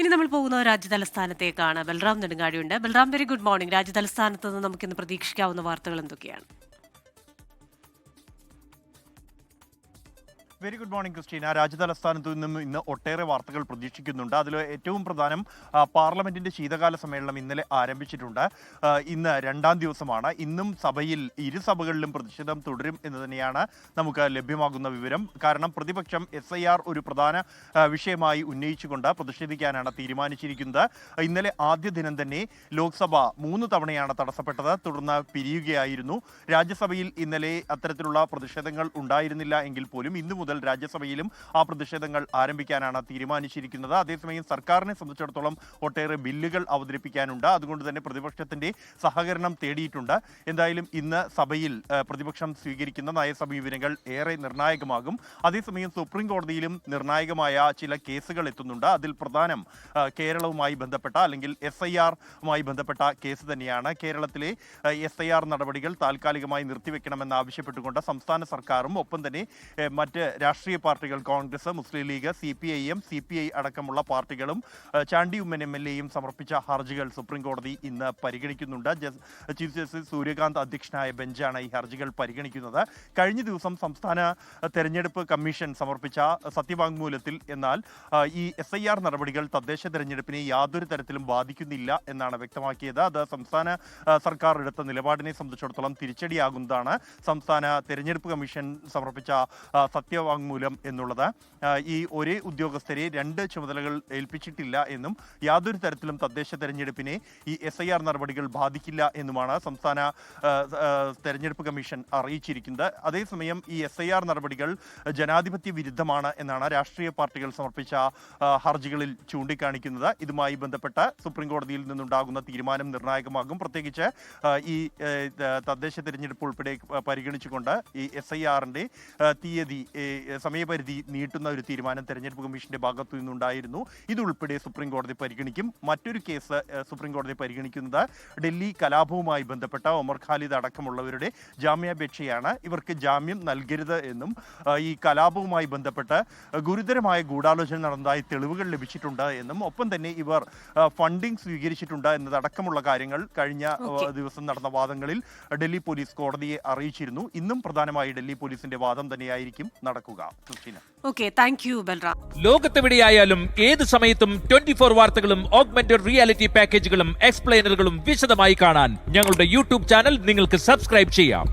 ഇനി നമ്മൾ പോകുന്ന രാജ്യതലസ്ഥാനത്തേക്കാണ്. ബൽറാം നെടുങ്ങാടിയുണ്ട്. Balram, very good morning. രാജ്യതലസ്ഥാനത്ത് നിന്ന് നമുക്കിന്ന് പ്രതീക്ഷിക്കാവുന്ന വാർത്തകൾ എന്തൊക്കെയാണ്? Very good morning Christina. രാജ്യതലസ്ഥാനത്ത് നിന്നും ഇന്ന് ഒട്ടേറെ വാർത്തകൾ പ്രതീക്ഷിക്കുന്നുണ്ട്. അതിൽ ഏറ്റവും പ്രധാനം പാർലമെന്റിന്റെ ശീതകാല സമ്മേളനം ഇന്നലെ ആരംഭിച്ചിട്ടുണ്ട്. ഇന്ന് രണ്ടാം ദിവസമാണ്. ഇന്നും സഭയിൽ ഇരു സഭകളിലും പ്രതിഷേധം തുടരും എന്ന് തന്നെയാണ് നമുക്ക് ലഭ്യമാകുന്ന വിവരം. കാരണം പ്രതിപക്ഷം SIR ഒരു പ്രധാന വിഷയമായി ഉന്നയിച്ചുകൊണ്ട് പ്രതിഷേധിക്കാനാണ് തീരുമാനിച്ചിരിക്കുന്നത്. ഇന്നലെ ആദ്യ ദിനം തന്നെ ലോക്സഭ 3 തവണയാണ് തടസ്സപ്പെട്ടത്. തുടർന്ന് പിരിയുകയായിരുന്നു. രാജ്യസഭയിൽ ഇന്നലെ അത്തരത്തിലുള്ള പ്രതിഷേധങ്ങൾ ഉണ്ടായിരുന്നില്ല എങ്കിൽ പോലും ഇന്നു മുതൽ രാജ്യസഭയിലും ആ പ്രതിഷേധങ്ങൾ ആരംഭിക്കാനാണ് തീരുമാനിച്ചിരിക്കുന്നത്. അതേസമയം സർക്കാരിനെ സംബന്ധിച്ചിടത്തോളം ഒട്ടേറെ ബില്ലുകൾ അവതരിപ്പിക്കാനുണ്ട്. അതുകൊണ്ട് തന്നെ പ്രതിപക്ഷത്തിന്റെ സഹകരണം തേടിയിട്ടുണ്ട്. എന്തായാലും ഇന്ന് സഭയിൽ പ്രതിപക്ഷം സ്വീകരിക്കുന്ന നയസമീപനങ്ങൾ ഏറെ നിർണായകമാകും. അതേസമയം സുപ്രീം കോടതിയിലും നിർണായകമായ ചില കേസുകൾ എത്തുന്നുണ്ട്. അതിൽ പ്രധാനം കേരളവുമായി ബന്ധപ്പെട്ട അല്ലെങ്കിൽ SIR-മായി ബന്ധപ്പെട്ട കേസ് തന്നെയാണ്. കേരളത്തിലെ SIR നടപടികൾ താൽക്കാലികമായി നിർത്തിവെക്കണമെന്ന് ആവശ്യപ്പെട്ടുകൊണ്ട് സംസ്ഥാന സർക്കാരും ഒപ്പം തന്നെ മറ്റ് രാഷ്ട്രീയ പാർട്ടികൾ കോൺഗ്രസ്, മുസ്ലിം ലീഗ്, CPIM, CPI അടക്കമുള്ള പാർട്ടികളും ചാണ്ടി ഉമ്മൻ MLA-യും സമർപ്പിച്ച ഹർജികൾ സുപ്രീം കോടതി ഇന്ന് പരിഗണിക്കുന്നുണ്ട്. ചീഫ് ജസ്റ്റിസ് സൂര്യകാന്ത് അധ്യക്ഷനായ ബെഞ്ചാണ് ഈ ഹർജികൾ പരിഗണിക്കുന്നത്. കഴിഞ്ഞ ദിവസം സംസ്ഥാന തെരഞ്ഞെടുപ്പ് കമ്മീഷൻ സമർപ്പിച്ച സത്യവാങ്മൂലത്തിൽ എന്നാൽ ഈ SIR നടപടികൾ തദ്ദേശ തെരഞ്ഞെടുപ്പിനെ യാതൊരു തരത്തിലും ബാധിക്കുന്നില്ല എന്നാണ് വ്യക്തമാക്കിയത്. അത് സംസ്ഥാന സർക്കാർ എടുത്ത നിലപാടിനെ സംബന്ധിച്ചിടത്തോളം തിരിച്ചടിയാകുന്നതാണ്. സംസ്ഥാന തെരഞ്ഞെടുപ്പ് കമ്മീഷൻ സമർപ്പിച്ച സത്യവാങ്മൂലം എന്നുള്ളത് ഈ ഒരേ ഉദ്യോഗസ്ഥരെ 2 ചുമതലകൾ ഏൽപ്പിച്ചിട്ടില്ല എന്നും യാതൊരു തരത്തിലും തദ്ദേശ തെരഞ്ഞെടുപ്പിനെ ഈ SIR നടപടികൾ ബാധിക്കില്ല എന്നുമാണ് സംസ്ഥാന തെരഞ്ഞെടുപ്പ് കമ്മീഷൻ അറിയിച്ചിരിക്കുന്നത്. അതേസമയം ഈ SIR നടപടികൾ ജനാധിപത്യ വിരുദ്ധമാണ് എന്നാണ് രാഷ്ട്രീയ പാർട്ടികൾ സമർപ്പിച്ച ഹർജികളിൽ ചൂണ്ടിക്കാണിക്കുന്നത്. ഇതുമായി ബന്ധപ്പെട്ട് സുപ്രീം കോടതിയിൽ നിന്നുണ്ടാകുന്ന തീരുമാനം നിർണായകമാകും. പ്രത്യേകിച്ച് ഈ തദ്ദേശ തെരഞ്ഞെടുപ്പ് ഉൾപ്പെടെ പരിഗണിച്ചുകൊണ്ട് ഈ SIR-ന്റെ തീയതി സമയപരിധി നീട്ടുന്ന ഒരു തീരുമാനം തെരഞ്ഞെടുപ്പ് കമ്മീഷന്റെ ഭാഗത്തു നിന്നുണ്ടായിരുന്നു. ഇതുൾപ്പെടെ സുപ്രീം കോടതി പരിഗണിക്കും. മറ്റൊരു കേസ് സുപ്രീം കോടതി പരിഗണിക്കുന്നത് ഡൽഹി കലാപവുമായി ബന്ധപ്പെട്ട ഒമർ ഖാലിദ് അടക്കമുള്ളവരുടെ ജാമ്യാപേക്ഷയാണ്. ഇവർക്ക് ജാമ്യം നൽകരുത് എന്നും ഈ കലാപവുമായി ബന്ധപ്പെട്ട് ഗുരുതരമായ ഗൂഢാലോചന നടന്നതായി തെളിവുകൾ ലഭിച്ചിട്ടുണ്ട് എന്നും ഒപ്പം തന്നെ ഇവർ ഫണ്ടിംഗ് സ്വീകരിച്ചിട്ടുണ്ട് എന്നതടക്കമുള്ള കാര്യങ്ങൾ കഴിഞ്ഞ ദിവസം നടന്ന വാദങ്ങളിൽ ഡൽഹി പോലീസ് കോടതിയെ അറിയിച്ചിരുന്നു. ഇന്നും പ്രധാനമായി ഡൽഹി പോലീസിന്റെ വാദം തന്നെയായിരിക്കും നടക്കുക. ലോകത്തെവിടെയായാലും ഏത് സമയത്തും 24 വാർത്തകളും ഓഗ്മെന്റഡ് റിയാലിറ്റി പാക്കേജുകളും എക്സ്പ്ലെയിനറുകളും വിശദമായി കാണാൻ ഞങ്ങളുടെ YouTube ചാനൽ നിങ്ങൾക്ക് സബ്സ്ക്രൈബ് ചെയ്യാം.